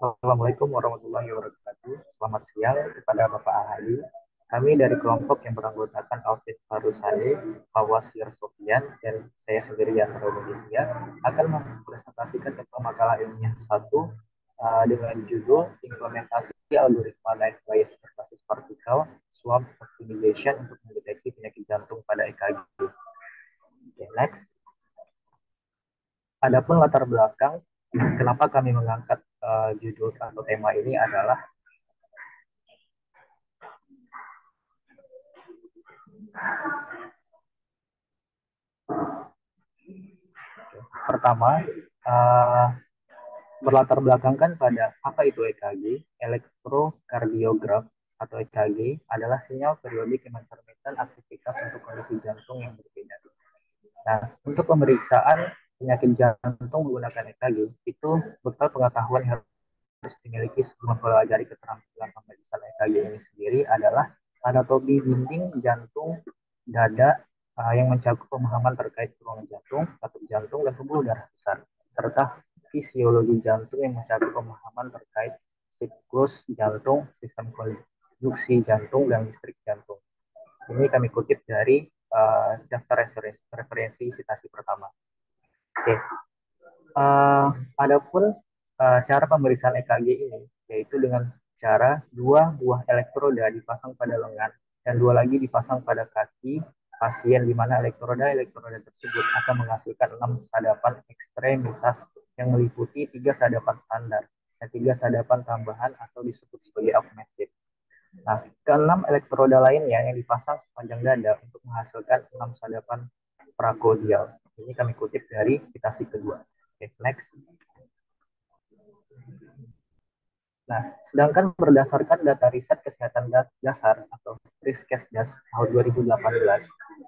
Assalamualaikum warahmatullahi wabarakatuh. Selamat siang kepada Bapak Ahadi. Kami dari kelompok yang beranggotakan Alfred Farusani, Awas Sofian, dan saya sendiri yang Indonesia akan mempresentasikan tentang makalah ilmiah satu dengan judul implementasi algoritma night bias berbasis partikel swab optimization untuk mendeteksi penyakit jantung pada EKG. Okay, next. Adapun latar belakang kenapa kami mengangkat judul atau tema ini adalah pertama, uh, berlatar belakangkan pada apa itu EKG. Elektrokardiograf atau EKG adalah sinyal periodik yang mencerminkan aktivitas untuk kondisi jantung yang berbeda. Nah, untuk pemeriksaan penyakit jantung menggunakan EKG itu bekal pengetahuan yang harus dimiliki sebelum mempelajari keterampilan pemeriksaan EKG ini sendiri adalah anatomi dinding jantung, dada, yang mencakup pemahaman terkait ruang jantung, katup jantung, dan pembuluh darah besar, serta fisiologi jantung yang mencakup pemahaman terkait siklus jantung, sistem konduksi jantung, dan listrik jantung. Ini kami kutip dari daftar referensi sitasi pertama. Oke, adapun cara pemeriksaan EKG ini yaitu dengan cara dua buah elektroda dipasang pada lengan dan dua lagi dipasang pada kaki pasien di mana elektroda tersebut akan menghasilkan 6 sadapan ekstremitas yang meliputi 3 sadapan standar dan 3 sadapan tambahan atau disebut sebagai augmented. Nah, keenam elektroda lainnya yang dipasang sepanjang dada untuk menghasilkan 6 sadapan prakodial. Ini kami kutip dari citasi kedua. Oke, next. Nah, sedangkan berdasarkan data riset kesehatan dasar atau Riskesdas tahun 2018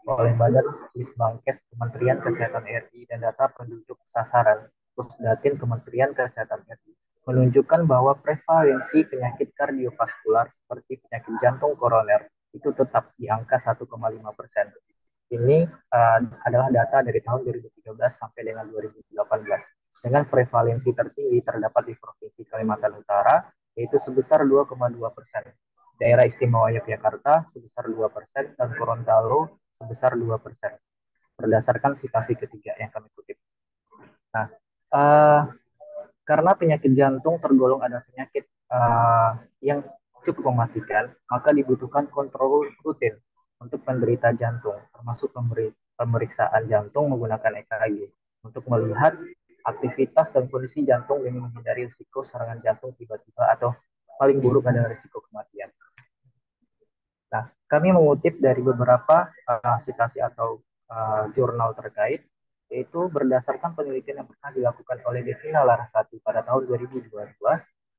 oleh Badan Litbangkes Kementerian Kesehatan RI dan data penduduk sasaran Pusdatin Kementerian Kesehatan RI menunjukkan bahwa prevalensi penyakit kardiovaskular seperti penyakit jantung koroner itu tetap di angka 1,5%. Ini adalah data dari tahun 2013 sampai dengan 2018 dengan prevalensi tertinggi terdapat di Provinsi Kalimantan Utara, yaitu sebesar 2,2%. Daerah Istimewa Yogyakarta sebesar 2%, dan Gorontalo sebesar 2%. Berdasarkan situasi ketiga yang kami kutip. Nah, uh, karena penyakit jantung tergolong ada penyakit yang cukup mematikan, maka dibutuhkan kontrol rutin untuk penderita jantung, termasuk pemeriksaan jantung menggunakan EKG untuk melihat aktivitas dan kondisi jantung demi menghindari risiko serangan jantung tiba-tiba atau paling buruk adalah risiko kematian. Nah, kami mengutip dari beberapa citasi atau jurnal terkait, yaitu berdasarkan penelitian yang pernah dilakukan oleh Devina Larasati pada tahun 2022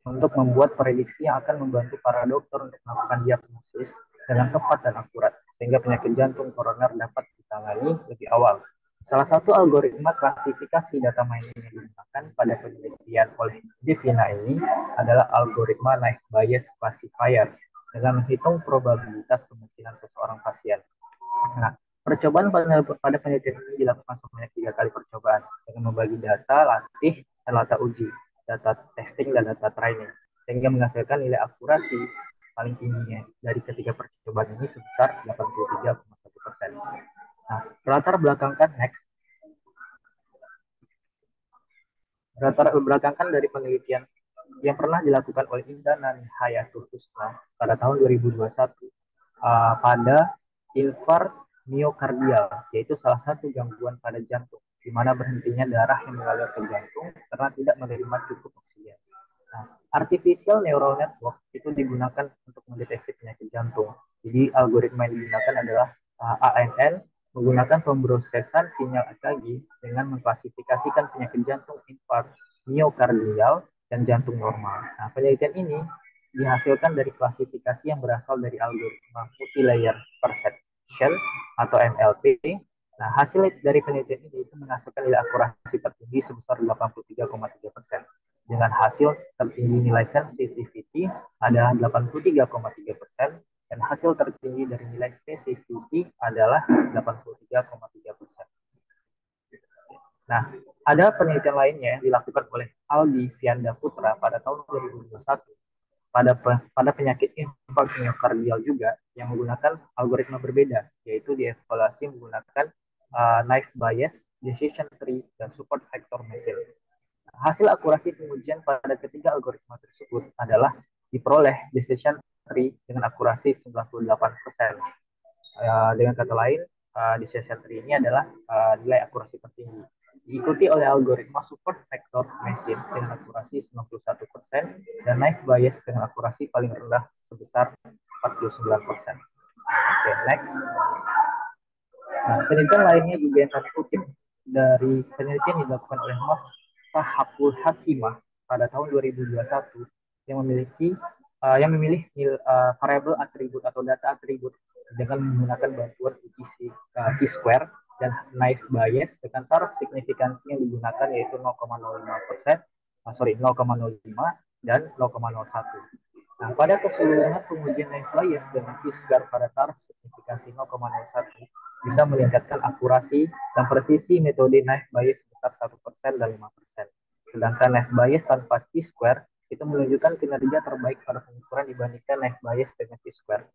untuk membuat prediksi yang akan membantu para dokter untuk melakukan diagnosis dengan tepat dan akurat, sehingga penyakit jantung koroner dapat ditangani lebih awal. Salah satu algoritma klasifikasi data mining yang digunakan pada penelitian oleh Devina ini adalah algoritma Knife Bayes Classifier dengan menghitung probabilitas kemungkinan seseorang pasien. Nah, percobaan pada penelitian ini dilakukan sebanyak 3 kali percobaan dengan membagi data latih dan data uji, data testing dan data training, sehingga menghasilkan nilai akurasi paling tingginya dari ketiga percobaan ini sebesar 83,1%. Nah, latar belakangkan next. Latar belakangkan dari penelitian yang pernah dilakukan oleh Indra Hayatul Husna pada tahun 2021 pada infark miokardial, yaitu salah satu gangguan pada jantung, di mana berhentinya darah yang mengalir ke jantung karena tidak menerima cukup oksigen. Nah, artificial neural network itu digunakan untuk mendeteksi penyakit jantung. Jadi algoritma yang digunakan adalah ANN menggunakan pemrosesan sinyal EKG dengan mengklasifikasikan penyakit jantung infark miokardial dan jantung normal. Nah, penelitian ini dihasilkan dari klasifikasi yang berasal dari algoritma multilayer perception atau MLP. Nah, hasil dari penelitian ini itu menghasilkan nilai akurasi tertinggi sebesar 83,3%. Dengan hasil tertinggi nilai sensitivity adalah 83,3% dan hasil tertinggi dari nilai specificity adalah 83,3%. Nah, Ada penelitian lainnya yang dilakukan oleh Aldi Fianda Putra pada tahun 2021 pada penyakit infarksi miokardial juga yang menggunakan algoritma berbeda, yaitu dievaluasi menggunakan knife bias, decision tree, dan support factor machine. Hasil akurasi pengujian pada ketiga algoritma tersebut adalah diperoleh decision tree dengan akurasi 98%. Dengan kata lain, decision tree ini adalah nilai akurasi tertinggi. Diikuti oleh algoritma support factor machine dengan akurasi 91% dan knife bias dengan akurasi paling rendah sebesar 49%. Oke, next. Nah, penelitian lainnya juga yang kami kutip dari penelitian yang dilakukan oleh Mahfahapul Hakimah pada tahun 2021 yang yang memilih variabel atribut atau data atribut dengan menggunakan bantuan T-square dan knife bias dengan taraf signifikansi yang digunakan yaitu 0,05%, 0,05 dan 0,01. Nah, pada keseluruhan pengujian knife bias dengan T-square pada taraf signifikansi 0,01 bisa meningkatkan akurasi dan presisi metode knife bias sebesar 1% dan 5%. Sedangkan knife bias tanpa T-square itu menunjukkan kinerja terbaik pada pengukuran dibandingkan knife bias dengan T-square.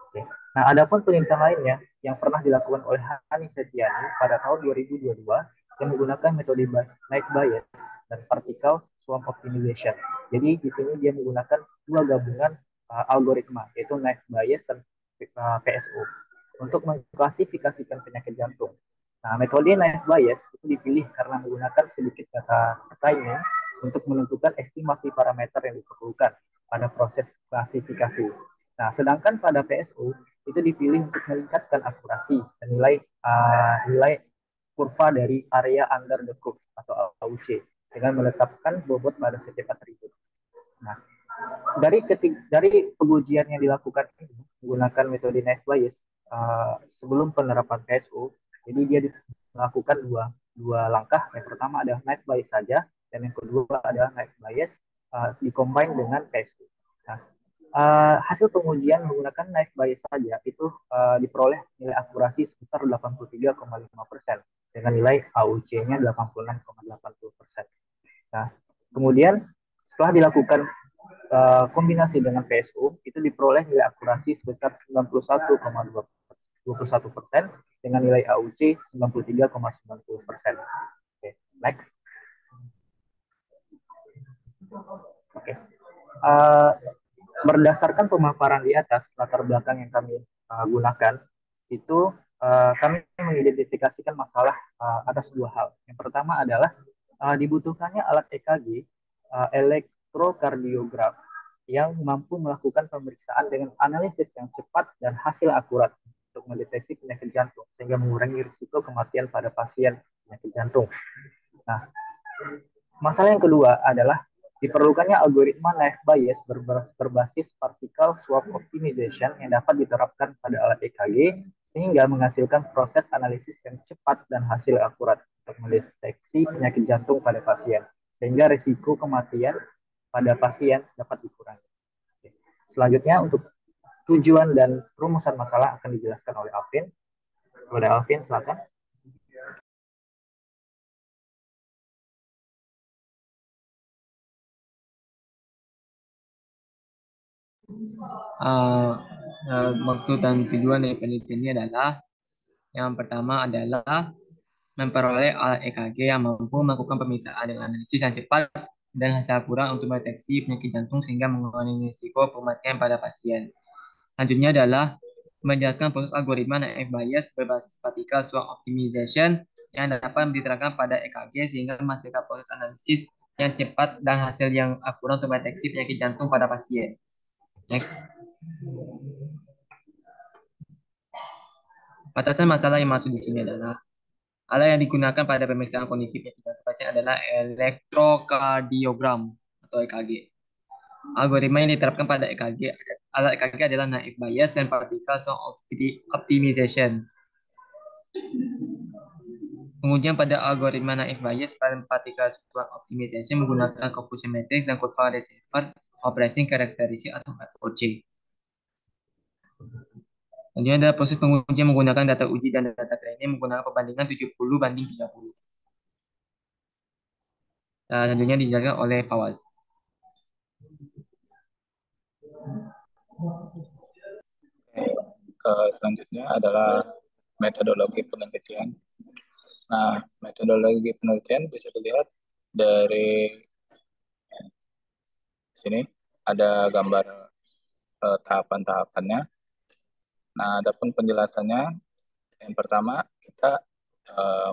Oke. Nah, adapun penelitian lainnya yang pernah dilakukan oleh Hani Setiani pada tahun 2022 yang menggunakan metode knife bias dan particle swarm optimization. Jadi di sini dia menggunakan dua gabungan algoritma yaitu knife bias dan PSO untuk mengklasifikasikan penyakit jantung. Nah, metode knife bias itu dipilih karena menggunakan sedikit data timing untuk menentukan estimasi parameter yang diperlukan pada proses klasifikasi. Nah, sedangkan pada PSO itu dipilih untuk meningkatkan akurasi dan nilai kurva dari area under the curve atau AUC dengan menetapkan bobot pada setiap atribut. Nah, dari pengujian yang dilakukan ini menggunakan metode knife bias sebelum penerapan PSO, jadi dia melakukan dua langkah. Yang pertama adalah knife bias saja, dan yang kedua adalah knife bias dikombin dengan PSO. Nah, hasil pengujian menggunakan knife bias saja itu diperoleh nilai akurasi sebesar 83,5% dengan nilai AUC-nya 86,80%. Nah, kemudian setelah dilakukan kombinasi dengan PSO itu diperoleh nilai akurasi sebesar 91,21% dengan nilai AUC 93,90%. Oke, next. Oke. Berdasarkan pemaparan di atas latar belakang yang kami gunakan itu kami mengidentifikasikan masalah atas dua hal. Yang pertama adalah dibutuhkannya alat EKG elektrokardiograf yang mampu melakukan pemeriksaan dengan analisis yang cepat dan hasil akurat untuk mendeteksi penyakit jantung sehingga mengurangi risiko kematian pada pasien penyakit jantung. Nah, masalah yang kedua adalah diperlukannya algoritma knife bias berbasis particle swap optimization yang dapat diterapkan pada alat EKG sehingga menghasilkan proses analisis yang cepat dan hasil akurat untuk mendeteksi penyakit jantung pada pasien sehingga risiko kematian pada pasien dapat dikurangi. Selanjutnya untuk tujuan dan rumusan masalah akan dijelaskan oleh Alvin. Kepada Alvin, silakan. Maksud dan tujuan dari penelitian ini adalah yang pertama adalah memperoleh alat EKG yang mampu melakukan pemeriksaan dengan analisis yang cepat dan hasil akurat untuk mendeteksi penyakit jantung sehingga mengurangi risiko kematian pada pasien. Selanjutnya adalah menjelaskan proses algoritma knife bias berbasis particle swarm optimization yang dapat diterapkan pada EKG sehingga menghasilkan proses analisis yang cepat dan hasil yang akurat untuk mendeteksi penyakit jantung pada pasien. Next. Batasan masalah yang masuk di sini adalah alat yang digunakan pada pemeriksaan kondisi penyakit jantung pasien adalah elektrokardiogram atau EKG. Algoritma yang diterapkan pada EKG, alat EKG adalah naive bias dan particle swarm optimization. Pengujian pada algoritma naive bias dan particle swarm optimization menggunakan confusion matrix dan kurva receiver operating characteristic atau OC. Selanjutnya adalah proses pengujian menggunakan data uji dan data training menggunakan perbandingan 70 banding 30. Selanjutnya dijelaskan oleh Fawaz. Selanjutnya adalah metodologi penelitian. Nah, metodologi penelitian bisa dilihat dari sini, ada gambar tahapan-tahapannya. Nah, adapun penjelasannya, yang pertama kita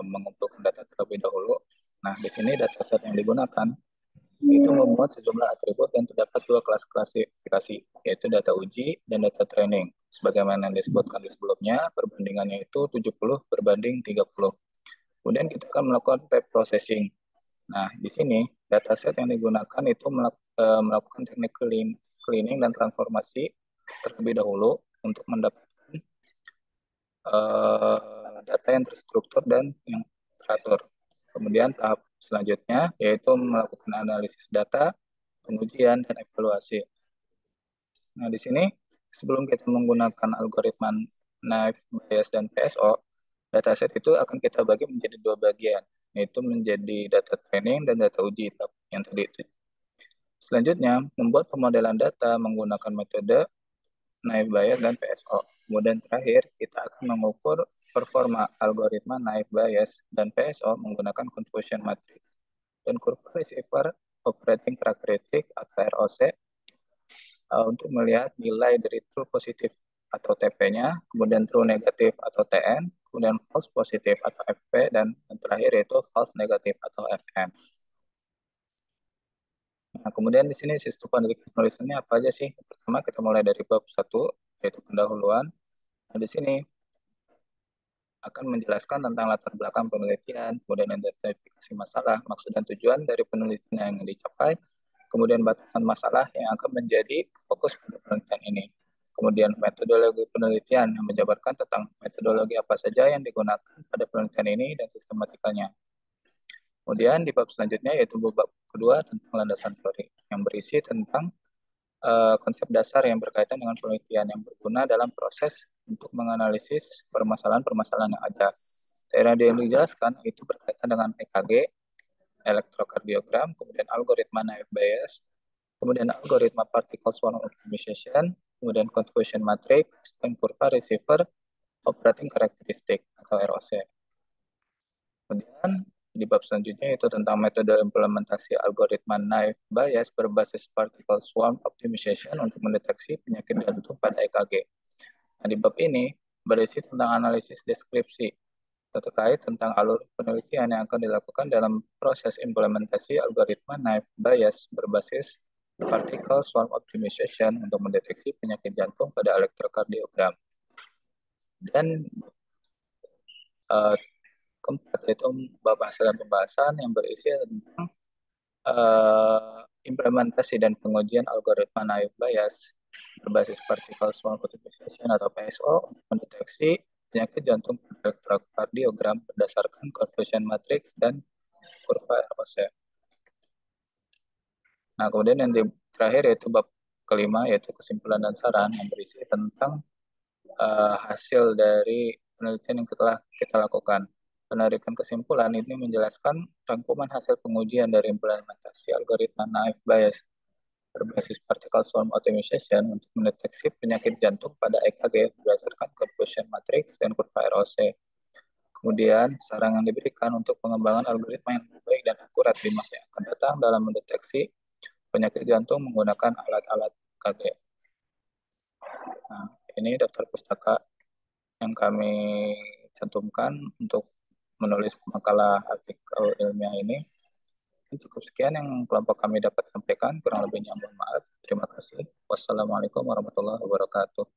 mengumpulkan data terlebih dahulu. Nah, di sini dataset yang digunakan itu memuat sejumlah atribut dan terdapat dua kelas klasifikasi, yaitu data uji dan data training. Sebagaimana yang disebutkan di sebelumnya, perbandingannya itu 70 berbanding 30. Kemudian kita akan melakukan pre-processing. Nah, di sini dataset yang digunakan itu melakukan teknik cleaning dan transformasi terlebih dahulu untuk mendapatkan data yang terstruktur dan yang teratur. Kemudian tahap selanjutnya yaitu melakukan analisis data, pengujian, dan evaluasi. Nah, di sini sebelum kita menggunakan algoritma Naive Bayes dan PSO, dataset itu akan kita bagi menjadi dua bagian, yaitu menjadi data training dan data uji yang tadi itu. Selanjutnya, membuat pemodelan data menggunakan metode Naive Bayes dan PSO. Kemudian terakhir, kita akan mengukur performa algoritma Naive Bayes dan PSO menggunakan confusion matrix dan kurva receiver operating characteristic atau ROC untuk melihat nilai dari true positif atau TP-nya, kemudian true negatif atau TN, kemudian false positif atau FP, dan yang terakhir yaitu false negatif atau FM. Nah, kemudian di sini sistem penulisannya apa aja sih? Pertama kita mulai dari bab 1, yaitu pendahuluan. Nah, di sini akan menjelaskan tentang latar belakang penelitian, kemudian identifikasi masalah, maksud dan tujuan dari penelitian yang dicapai, kemudian batasan masalah yang akan menjadi fokus pada penelitian ini. Kemudian metodologi penelitian yang menjabarkan tentang metodologi apa saja yang digunakan pada penelitian ini dan sistematikanya. Kemudian di bab selanjutnya yaitu bab kedua tentang landasan teori yang berisi tentang konsep dasar yang berkaitan dengan penelitian yang berguna dalam proses untuk menganalisis permasalahan-permasalahan yang ada. Teori yang dijelaskan itu berkaitan dengan EKG, elektrokardiogram, kemudian algoritma Naive Bayes, kemudian algoritma particle swarm optimization, kemudian confusion matrix, dan kurva receiver operating characteristic atau ROC. Kemudian di bab selanjutnya itu tentang metode implementasi algoritma Naive Bayes berbasis particle swarm optimization untuk mendeteksi penyakit jantung pada EKG. Nah, di bab ini berisi tentang analisis deskripsi terkait tentang alur penelitian yang akan dilakukan dalam proses implementasi algoritma Naive Bayes berbasis particle swarm optimization untuk mendeteksi penyakit jantung pada elektrokardiogram. Dan keempat yaitu bab hasil dan pembahasan yang berisi tentang implementasi dan pengujian algoritma Naive Bayes berbasis particle swarm optimization atau PSO untuk mendeteksi penyakit jantung elektrokardiogram berdasarkan confusion matrix dan kurva ROC. Nah, kemudian yang terakhir yaitu bab kelima yaitu kesimpulan dan saran yang berisi tentang hasil dari penelitian yang telah kita lakukan. Penarikan kesimpulan ini menjelaskan rangkuman hasil pengujian dari implementasi algoritma Naive Bayes berbasis particle swarm optimization untuk mendeteksi penyakit jantung pada EKG berdasarkan confusion matrix dan kurva ROC. Kemudian, saran yang diberikan untuk pengembangan algoritma yang lebih baik dan akurat di masa yang akan datang dalam mendeteksi penyakit jantung menggunakan alat-alat EKG. Nah, ini daftar pustaka yang kami cantumkan untuk menulis makalah artikel ilmiah ini. Cukup sekian yang kelompok kami dapat sampaikan. Kurang lebihnya mohon maaf. Terima kasih. Wassalamualaikum warahmatullahi wabarakatuh.